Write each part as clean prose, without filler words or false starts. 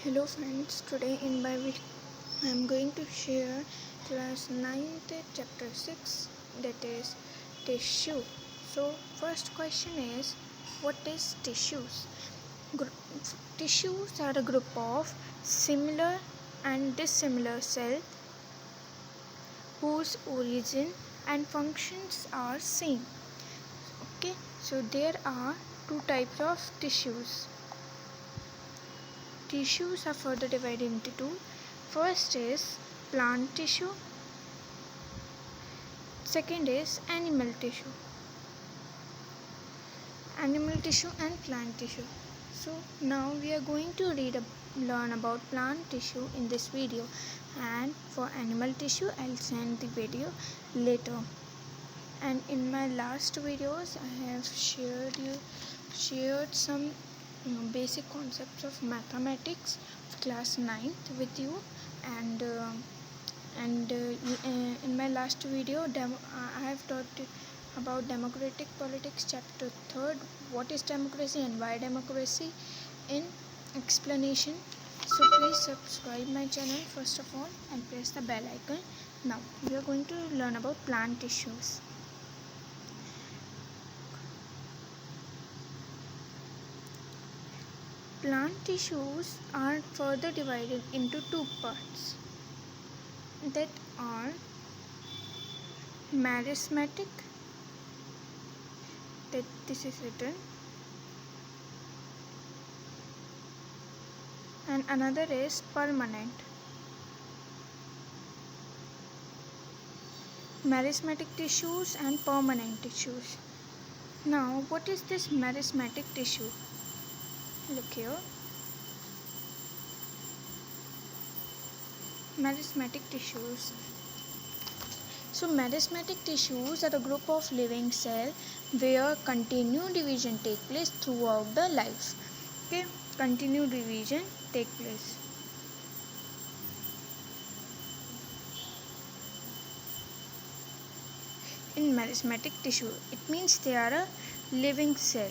Hello friends, today in my video I am going to share class 9th chapter 6, that is tissue. So first question is, what is tissues? Tissues are a group of similar and dissimilar cells whose origin and functions are same. Okay, so there are two types of tissues. Tissues are further divided into two. First is plant tissue, second is animal tissue. Animal tissue and plant tissue. So now we are going to learn about plant tissue in this video, and for animal tissue I'll send the video later. And in my last videos I have shared some basic concepts of mathematics of class 9th with you, and in my last video I have taught about democratic politics chapter 3rd, what is democracy and why democracy, in explanation. So please subscribe my channel first of all and press the bell icon. Now we are going to learn about plant tissues. Plant tissues are further divided into two parts, that are meristematic, that this is written, and another is permanent. Meristematic tissues and permanent tissues. Now what is this meristematic tissue? Look here. Meristematic tissues. So meristematic tissues are a group of living cells where continued division take place throughout the life. Okay, continued division take place. In meristematic tissue, it means they are a living cell,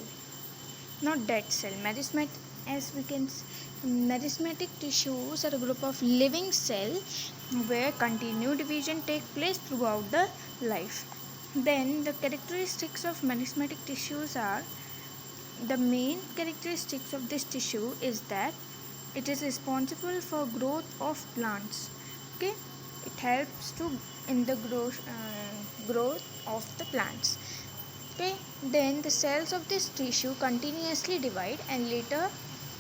not dead cell. Meristematic tissues are a group of living cells where continued division take place throughout the life. Then the characteristics of meristematic tissues are, the main characteristics of this tissue is that it is responsible for growth of plants. Okay, it helps to in the growth of the plants. Okay, then the cells of this tissue continuously divide and later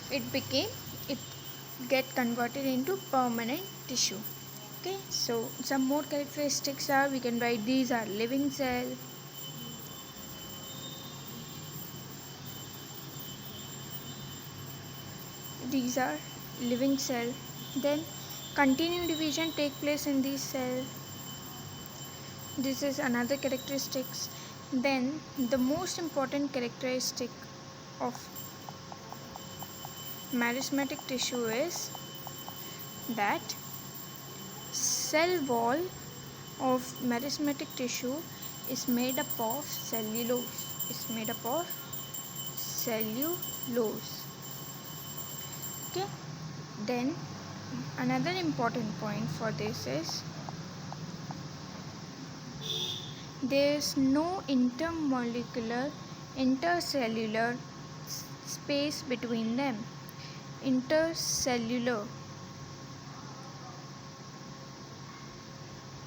it get converted into permanent tissue. Okay, so some more characteristics are, we can write, these are living cell, these are living cell, then continued division take place in these cells, this is another characteristics. Then the most important characteristic of meristematic tissue is that cell wall of meristematic tissue is made up of cellulose. Okay, then another important point for this is there is no intercellular space between them. Intercellular,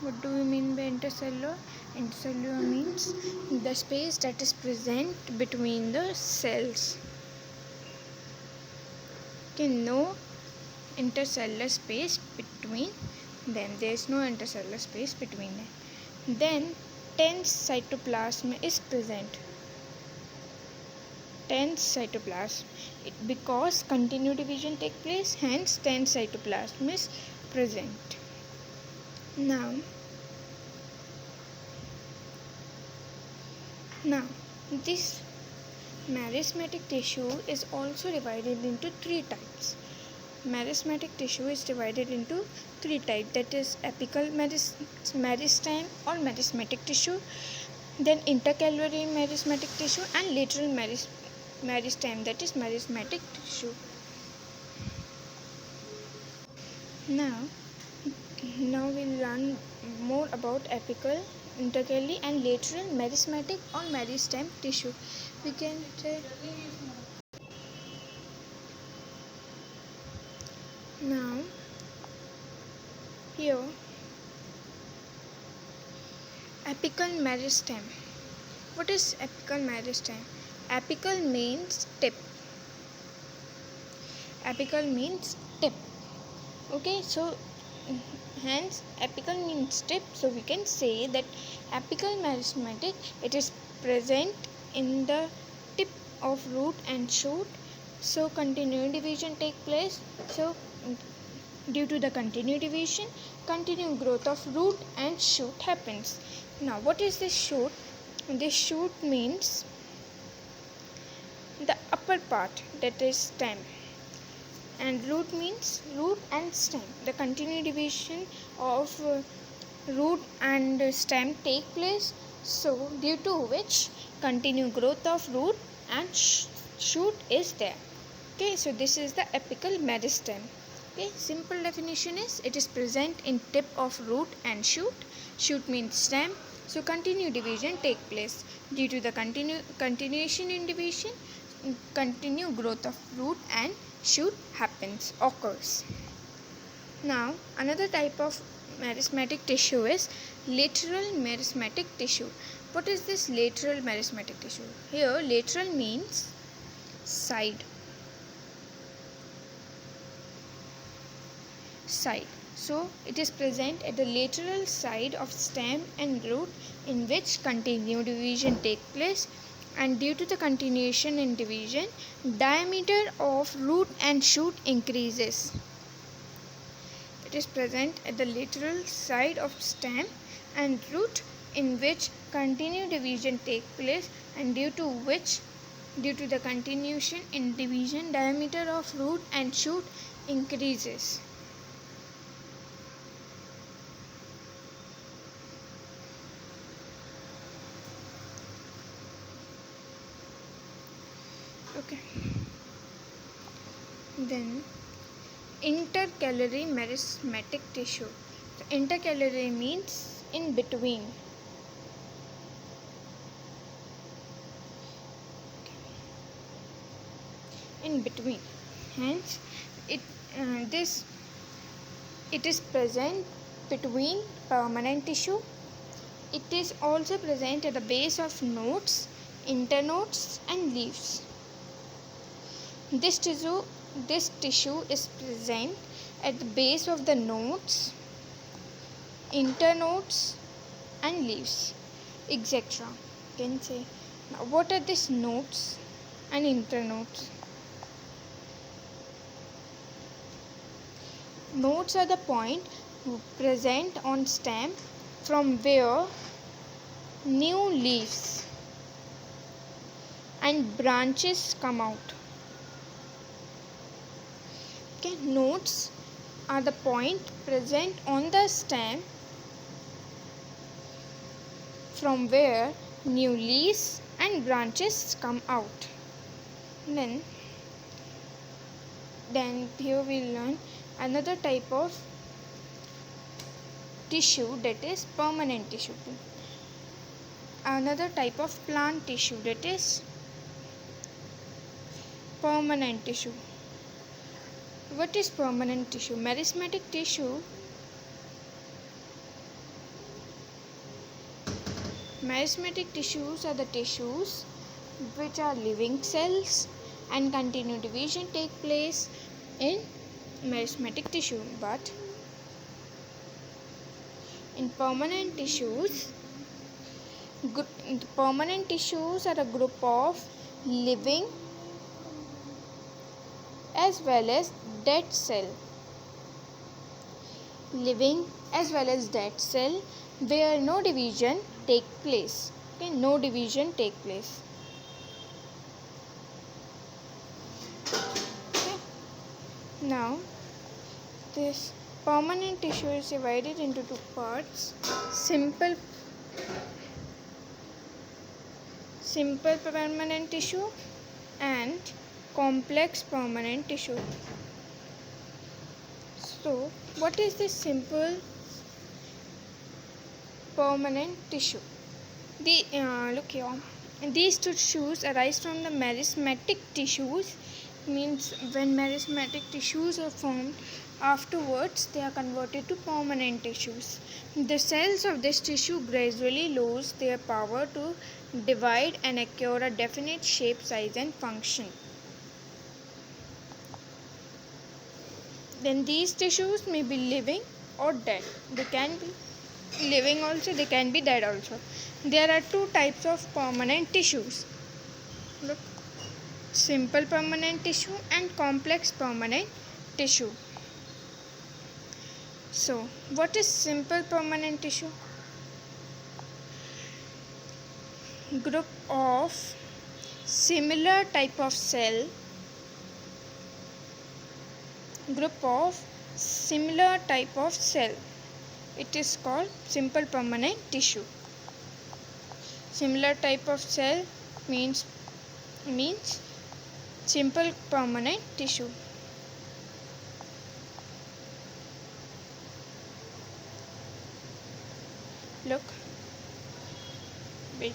what do we mean by intercellular? Intercellular means the space that is present between the cells. Okay, no intercellular space between them. There is no intercellular space between them. Then tense cytoplasm is present. Tense cytoplasm, because continued division take place, hence tense cytoplasm is present. Now this meristematic tissue is also divided into three types. Meristematic tissue is divided into three types, that is apical meristeme or meristematic tissue, then intercalary meristematic tissue, and lateral meristeme, that is meristematic tissue. Now we'll learn more about apical, intercalary and lateral meristematic or meristem tissue. We can say now here apical meristem. What is apical meristem? Apical means tip. Apical means tip. Okay, so hence apical means tip, so we can say that apical meristematic, it is present in the tip of root and shoot, so continued division take place. So due to the continued division, continued growth of root and shoot happens. Now what is this shoot? This shoot means the upper part, that is stem, and root means root and stem. The continued division of root and stem take place, so due to which continued growth of root and shoot is there. Okay, so this is the apical meristem. Okay, simple definition is it is present in tip of root and shoot. Shoot means stem, so continued division take place. Due to the continuation in division, continued growth of root and shoot occurs. Now another type of meristematic tissue is lateral meristematic tissue. What is this lateral meristematic tissue? Here lateral means side. So it is present at the lateral side of stem and root, in which continued division take place, and due to the continuation in division, diameter of root and shoot increases. It is present at the lateral side of stem and root, in which continued division take place, and due to the continuation in division, diameter of root and shoot increases. Okay. Then intercalary meristematic tissue. So, intercalary means in between. In between. Hence, it is present between permanent tissue. It is also present at the base of nodes, internodes, and leaves. This tissue is present at the base of the nodes, internodes, and leaves, etc. Can say. Now, what are these nodes and internodes? Nodes are the point present on stem from where new leaves and branches come out. Okay, nodes are the point present on the stem from where new leaves and branches come out. Then here we learn another type of tissue, that is permanent tissue. Another type of plant tissue, that is permanent tissue. What is permanent tissue? Meristematic tissue. Meristematic tissues are the tissues which are living cells, and continued division take place in meristematic tissue. But in permanent tissues are a group of living as well as dead cell. Living as well as dead cell, where no division take place. Okay, no division take place. Okay. Now this permanent tissue is divided into two parts: simple permanent tissue and complex permanent tissue. So, what is this simple permanent tissue? Look here. These tissues arise from the meristematic tissues. Means when meristematic tissues are formed, afterwards they are converted to permanent tissues. The cells of this tissue gradually lose their power to divide and acquire a definite shape, size, and function. Then these tissues may be living or dead. They can be living also, they can be dead also. There are two types of permanent tissues. Look, simple permanent tissue and complex permanent tissue. So, what is simple permanent tissue? Group of similar type of cell. It is called simple permanent tissue. Similar type of cell means simple permanent tissue. Look, wait.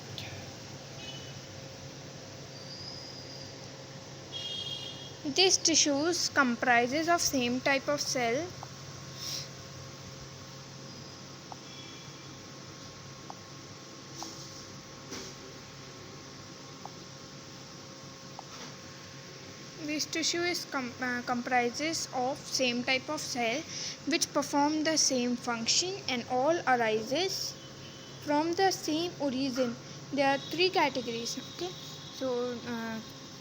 These tissues comprises of same type of cell. This tissue is comprises of same type of cell which perform the same function and all arises from the same origin. There are three categories. Okay, so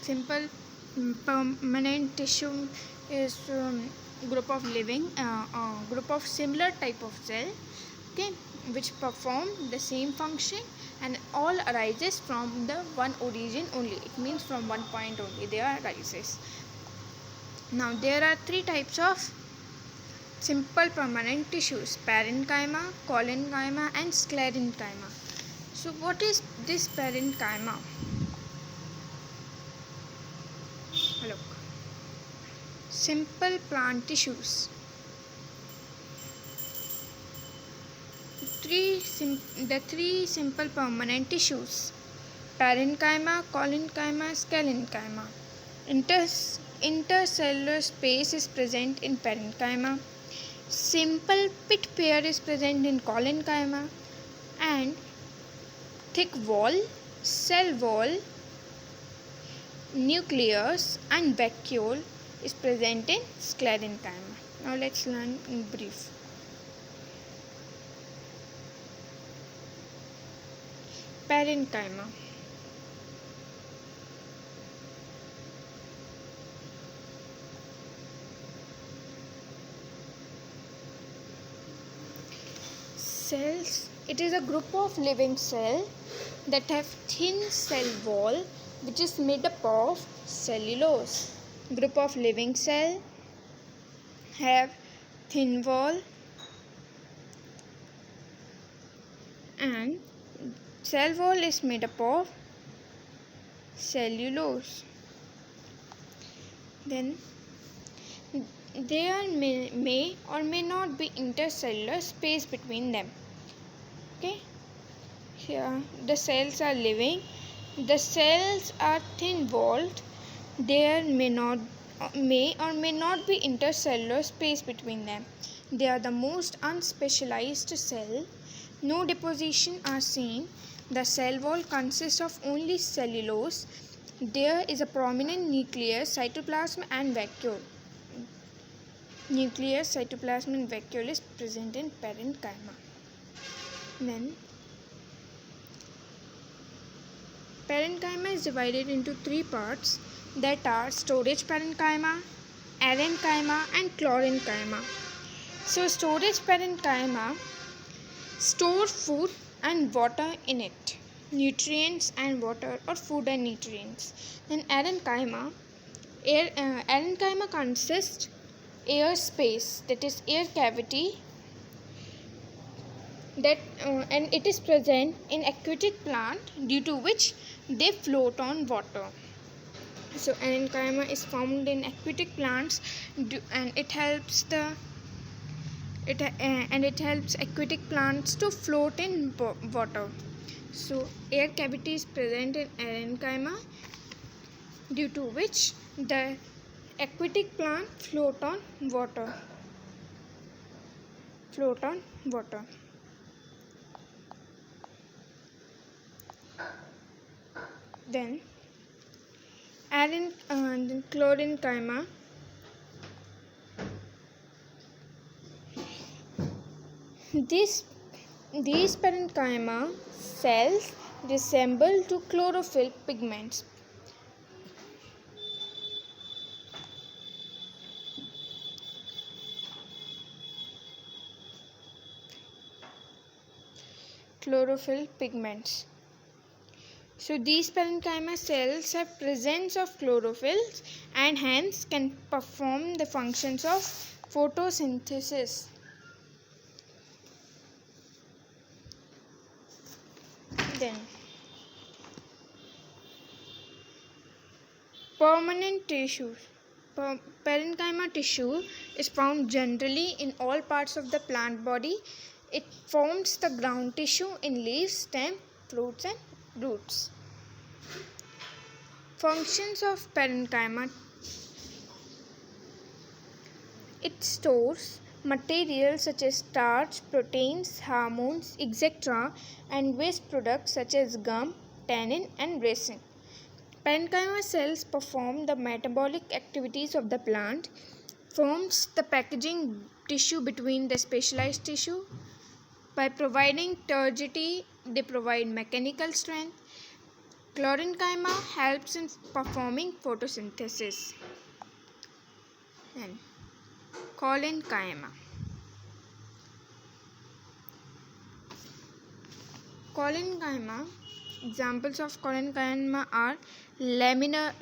simple permanent tissue is group of group of similar type of cell, okay, which perform the same function and all arises from the one origin only. It means from one point only they arises. Now there are three types of simple permanent tissues: parenchyma, collenchyma, and sclerenchyma. So what is this parenchyma? Look, simple plant tissues. The three simple permanent tissues: parenchyma, collenchyma, sclerenchyma. Intercellular space is present in parenchyma. Simple pit pair is present in collenchyma, and thick wall, cell wall, nucleus, and vacuole is present in sclerenchyma. Now let's learn in brief. Parenchyma. Cells. It is a group of living cells that have thin cell wall which is made up of cellulose. Group of living cell have thin wall and cell wall is made up of cellulose. Then there may or may not be intercellular space between them. Okay, here the cells are living. The cells are thin walled. There may or may not be intercellular space between them. They are the most unspecialized cell. No deposition are seen. The cell wall consists of only cellulose. There is a prominent nucleus, cytoplasm, and vacuole. Nucleus, cytoplasm, and vacuole is present in parenchyma. Then parenchyma is divided into three parts, that are storage parenchyma, arrenchyma, and chlorenchyma. So storage parenchyma store food and water in it, nutrients and water, or food and nutrients. Then arrenchyma consists air space, that is air cavity, that and it is present in aquatic plant due to which they float on water. So arrenchyma is found in aquatic plants and it helps the it helps aquatic plants to float in water. So air cavity is present in parenchyma, due to which the aquatic plant float on water. Then chlorenchyma. These parenchyma cells resemble to chlorophyll pigments. So these parenchyma cells have presence of chlorophylls and hence can perform the functions of photosynthesis. Then permanent tissues. Parenchyma tissue is found generally in all parts of the plant body. It forms the ground tissue in leaves, stem, fruits and roots. Functions of parenchyma. It stores materials such as starch, proteins, hormones, etc. and waste products such as gum, tannin and resin. Parenchyma cells perform the metabolic activities of the plant, forms the packaging tissue between the specialized tissue. By providing turgidity, they provide mechanical strength. Chlorenchyma helps in performing photosynthesis. Then collenchyma. Examples of collenchyma are lamellar,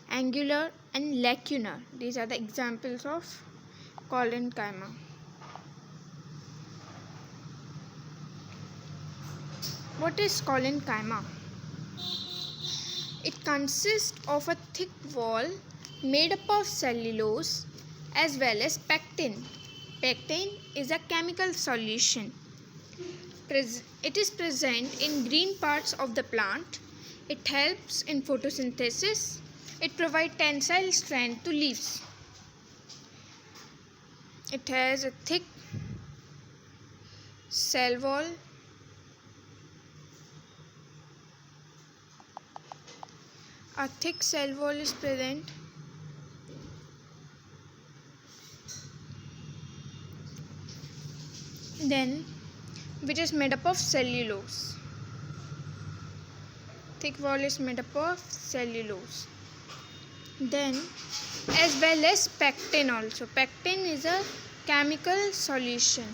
angular and lacunar. These are the examples of collenchyma. What is collenchyma? It consists of a thick wall made up of cellulose as well as pectin. Pectin is a chemical solution. It is present in green parts of the plant. It helps in photosynthesis. It provides tensile strength to leaves. It has a thick cell wall. A thick cell wall is present. Then, which is made up of cellulose. Thick wall is made up of cellulose. Then, as well as pectin also. Pectin is a chemical solution.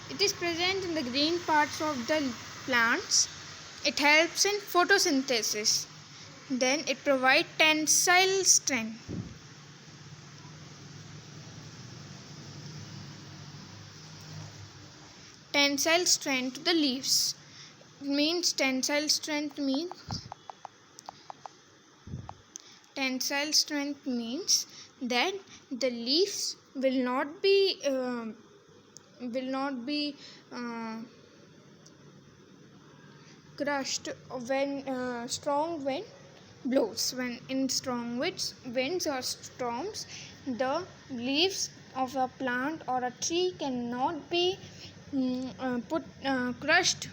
It is present in the green parts of the plants. It helps in photosynthesis. Then it provides tensile strength. Tensile strength to the leaves. Tensile strength means that the leaves will not be crushed when strong wind blows. When in strong winds or storms, the leaves of a plant or a tree cannot be crushed,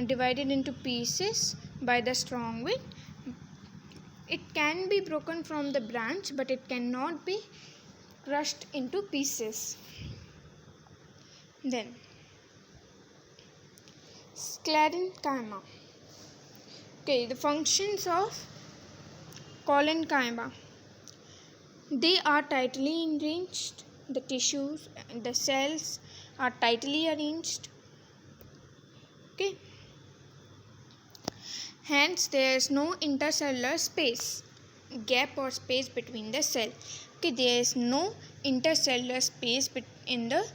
divided into pieces by the strong wind. It can be broken from the branch, but it cannot be crushed into pieces. Then sclerenchyma. Okay, the functions of collenchyma. They are tightly arranged. The tissues, the cells are tightly arranged. Okay. Hence, there is no intercellular space, gap or space between the cell. Okay, there is no intercellular space in the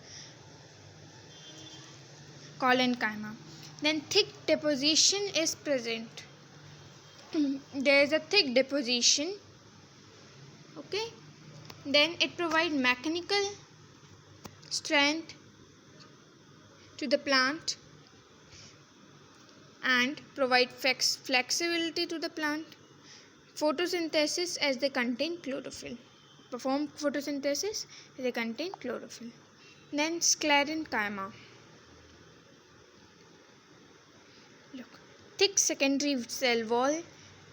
collenchyma. Then thick deposition is present. There is a thick deposition. Okay. Then it provides mechanical strength to the plant and provide flexibility to the plant. Photosynthesis as they contain chlorophyll. Perform photosynthesis as they contain chlorophyll. Then sclerenchyma. Look, thick secondary cell wall,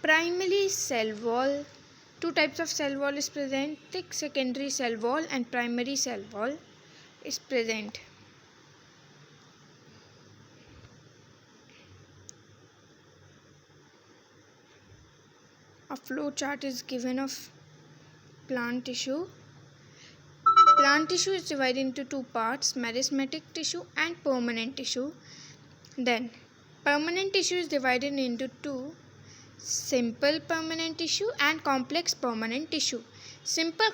primary cell wall. Two types of cell wall is present. Thick secondary cell wall and primary cell wall is present. A flow chart is given of plant tissue. Plant tissue is divided into two parts, meristematic tissue and permanent tissue. Then permanent tissue is divided into two, simple permanent tissue and complex permanent tissue. Simple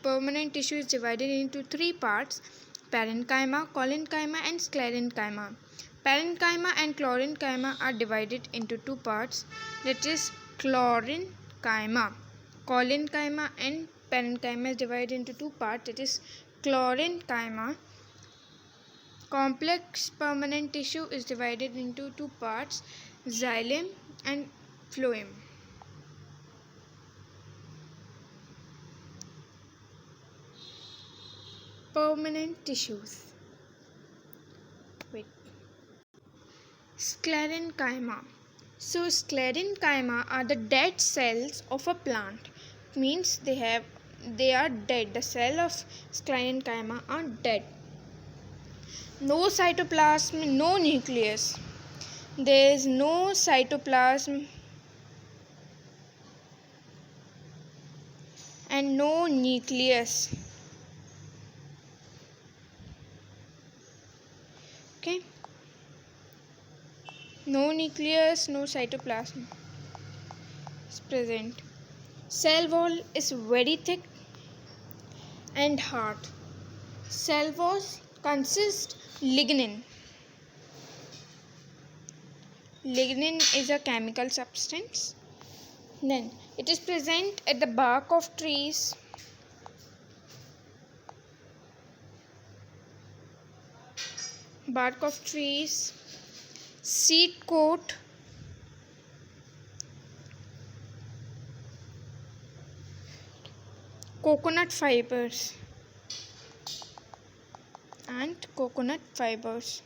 permanent tissue is divided into three parts, parenchyma, collenchyma and sclerenchyma. Parenchyma and chlorenchyma are divided into two parts, that is chlorenchyma. Collenchyma and parenchyma is divided into two parts, that is chlorenchyma. Complex permanent tissue is divided into two parts, xylem and phloem. Permanent tissues. Sclerenchyma. So sclerenchyma are the dead cells of a plant. Means they are dead. The cell of sclerenchyma are dead. No cytoplasm, no nucleus. There is no cytoplasm and no nucleus. Okay. No nucleus, no cytoplasm is present. Cell wall is very thick and hard. Cell walls consist lignin. Lignin is a chemical substance. Then it is present at the bark of trees. Bark of trees, seed coat, coconut fibers and coconut fibers.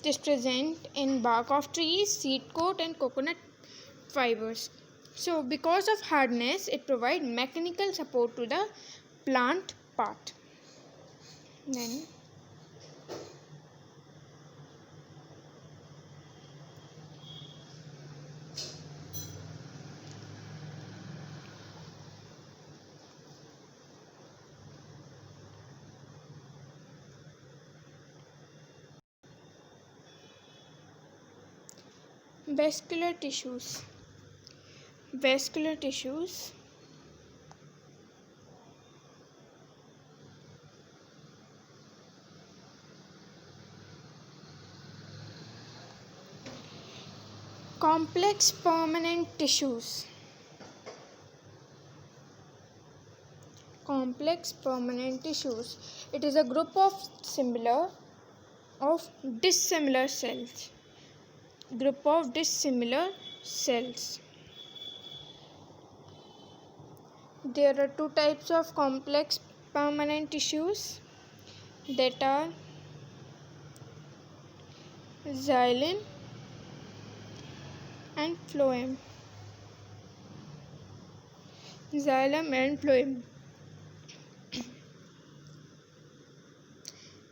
It is present in bark of trees, seed coat and coconut fibers. So because of hardness, it provides mechanical support to the plant part. Then vascular tissues. Vascular tissues complex permanent tissues. Complex permanent tissues. It is a group of dissimilar cells. Group of dissimilar cells. There are two types of complex permanent tissues, that are xylem and phloem. Xylem and phloem.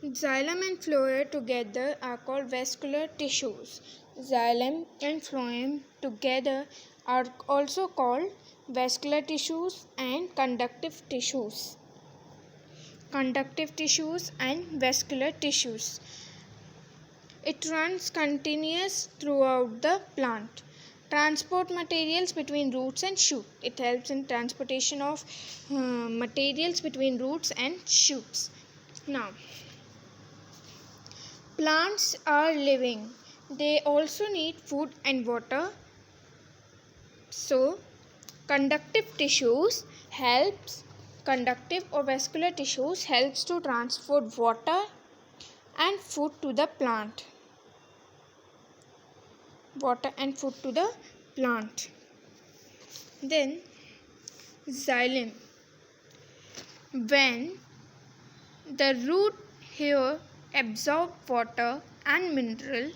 Xylem and phloem together are called vascular tissues. Xylem and phloem together are also called vascular tissues and conductive tissues. Conductive tissues and vascular tissues. It runs continuous throughout the plant. Transport materials between roots and shoot. It helps in transportation of materials between roots and shoots. Now, plants are living. They also need food and water. So conductive or vascular tissues helps to transport water and food to the plant. Then xylem. When the root hair absorb water and mineral,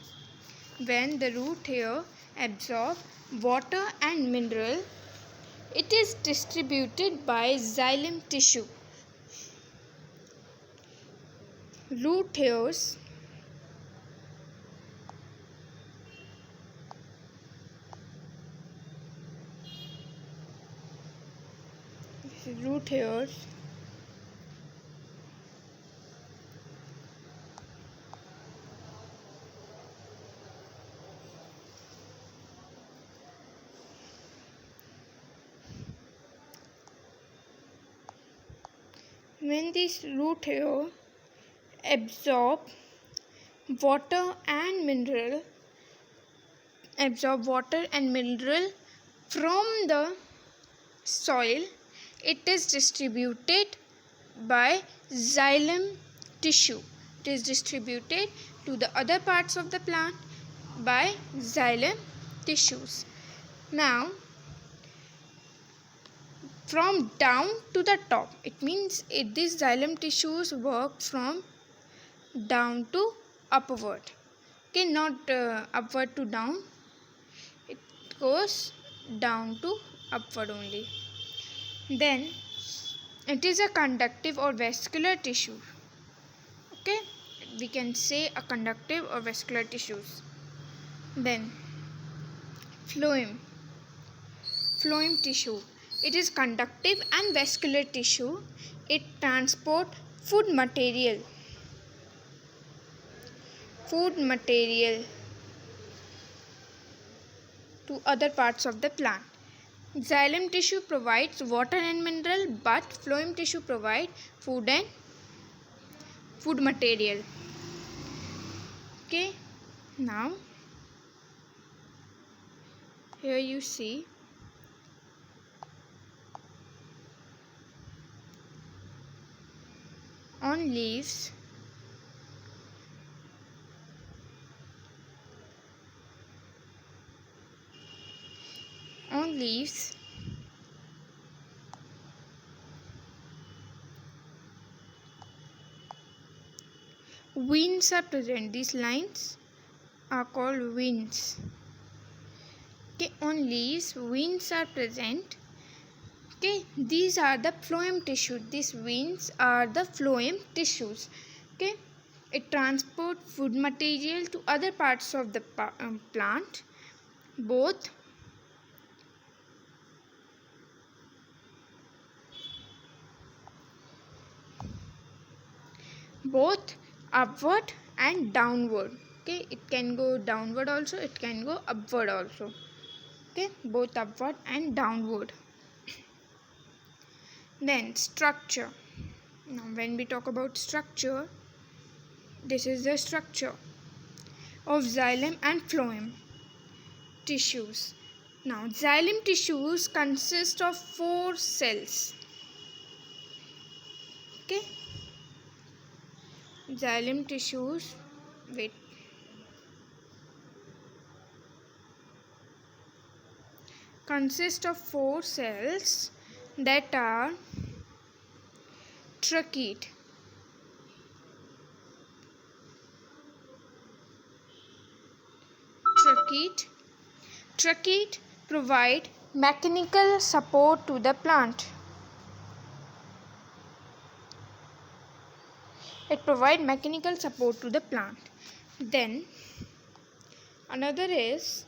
it is distributed by xylem tissue. Root hairs when this root hair absorb water and mineral from the soil, it is distributed by xylem tissue. It is distributed to the other parts of the plant by xylem tissues. Now, from down to the top, it means these xylem tissues work from down to upward. Okay, not upward to down. It goes down to upward only. Then it is a conductive or vascular tissue. Okay, we can say a conductive or vascular tissues. Then phloem tissue. It is conductive and vascular tissue. It transport food material to other parts of the plant. Xylem tissue provides water and mineral, but phloem tissue provide food material. Okay, now here you see on leaves veins are present. These lines are called veins. Okay, on leaves veins are present. Okay, these are the phloem tissue. These veins are the phloem tissues. Okay, it transports food material to other parts of the plant, both upward and downward. Okay, it can go downward also, it can go upward also. Okay, both upward and downward. Then structure. Now when we talk about structure, this is the structure of xylem and phloem tissues. Now xylem tissues consist of 4 cells. Okay, xylem tissues consist of 4 cells that are trachete, provide mechanical support to the plant. It provides mechanical support to the plant. Then another is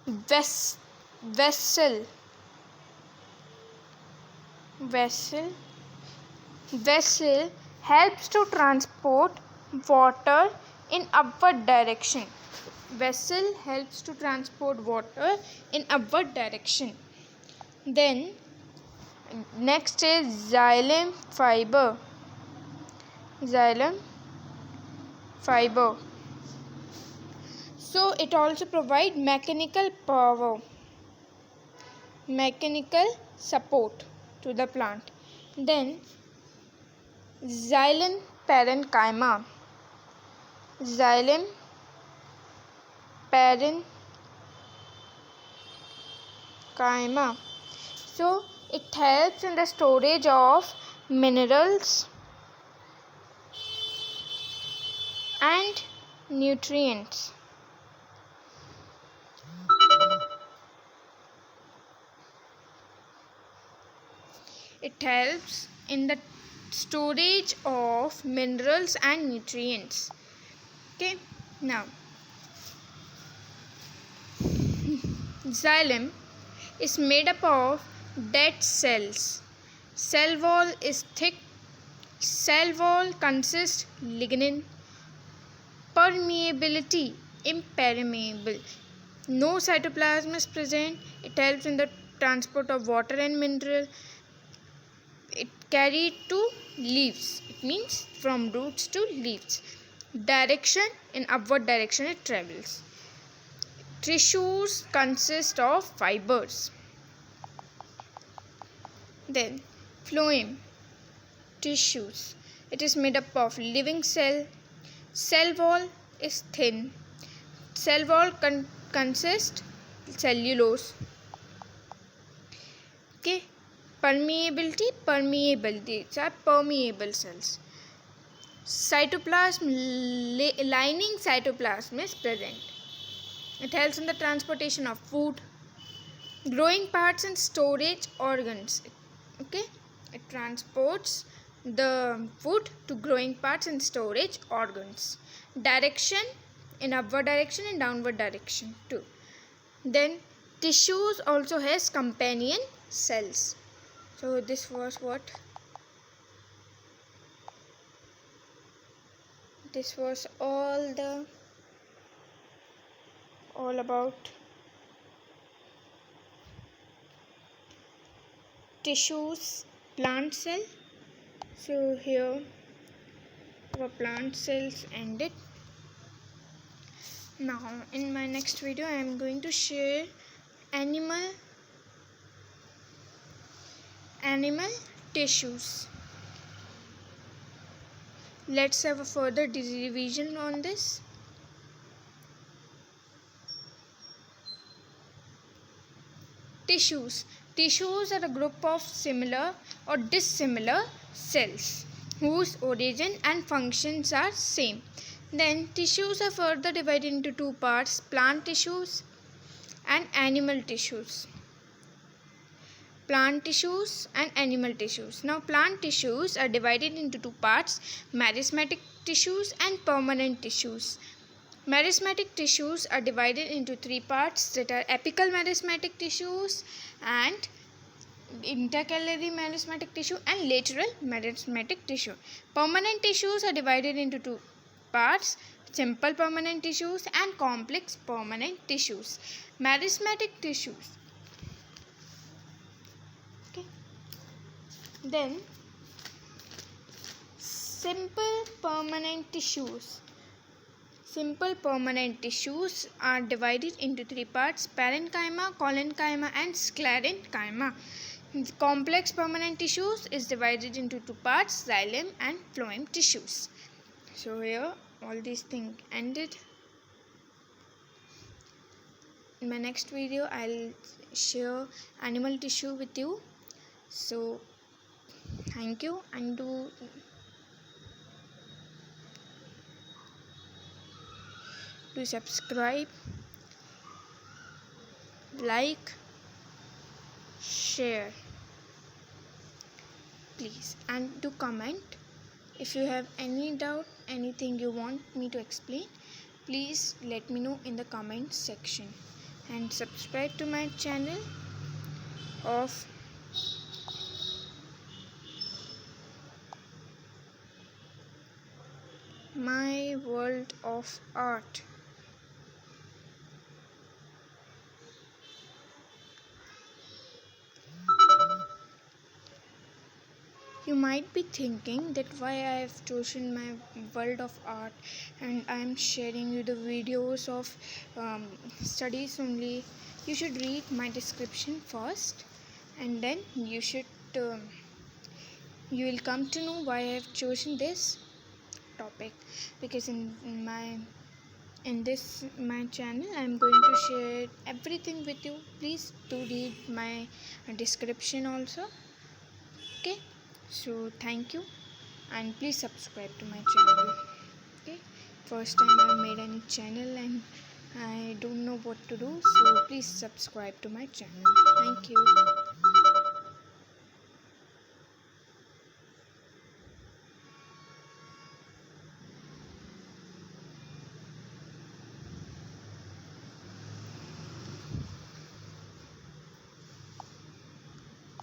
vessel. Vessel helps to transport water in upward direction. Then next is xylem fiber. So it also provides mechanical power. mechanical support to the plant. Then xylem parenchyma. Xylem parenchyma. So it helps in the storage of minerals and nutrients. It helps in the storage of minerals and nutrients. Okay, now xylem is made up of dead cells. Cell wall is thick. Cell wall consists lignin. Permeability impermeable. No cytoplasm is present. It helps in the transport of water and mineral. It carried to leaves. It means from roots to leaves. Direction, in upward direction it travels. Tissues consist of fibers. Then phloem tissues. It is made up of living cell. Cell wall is thin. Cell wall consists cellulose. Okay. Permeability, these are permeable cells. Cytoplasm, lining cytoplasm is present. It helps in the transportation of food, growing parts and storage organs. Okay, it transports the food to growing parts and storage organs. Direction, in upward direction and downward direction too. Then tissues also has companion cells. So this was what? This was all about tissues, plant cell. So here our plant cells ended. Now in my next video I am going to share animal tissues. Let's have a further revision on this. Tissues. Tissues are a group of similar or dissimilar cells whose origin and functions are same. Then tissues are further divided into two parts: plant tissues and animal tissues. Plant tissues and animal tissues. Now plant tissues are divided into two parts: meristematic tissues and permanent tissues. Meristematic tissues are divided into three parts, that are apical meristematic tissues and intercalary meristematic tissue and lateral meristematic tissue. Permanent tissues are divided into two parts: simple permanent tissues and complex permanent tissues. Meristematic tissues. Okay. Then simple permanent tissues. Simple permanent tissues are divided into three parts: parenchyma, collenchyma and sclerenchyma. Complex permanent tissues is divided into two parts: xylem and phloem tissues. So here all these things ended. In my next video I'll share animal tissue with you. So thank you, and do subscribe, like, share please, and do comment. If you have any doubt, anything you want me to explain, please let me know in the comment section, and subscribe to my channel of My World of Art. You might be thinking that why I have chosen my world of art and I am sharing you the videos of studies only. You should read my description first, and then you will come to know why I have chosen this topic. Because in this my channel I am going to share everything with you. Please do read my description also. Okay, so thank you, and please subscribe to my channel. Okay, first time I made any channel and I don't know what to do, so please subscribe to my channel. Thank you.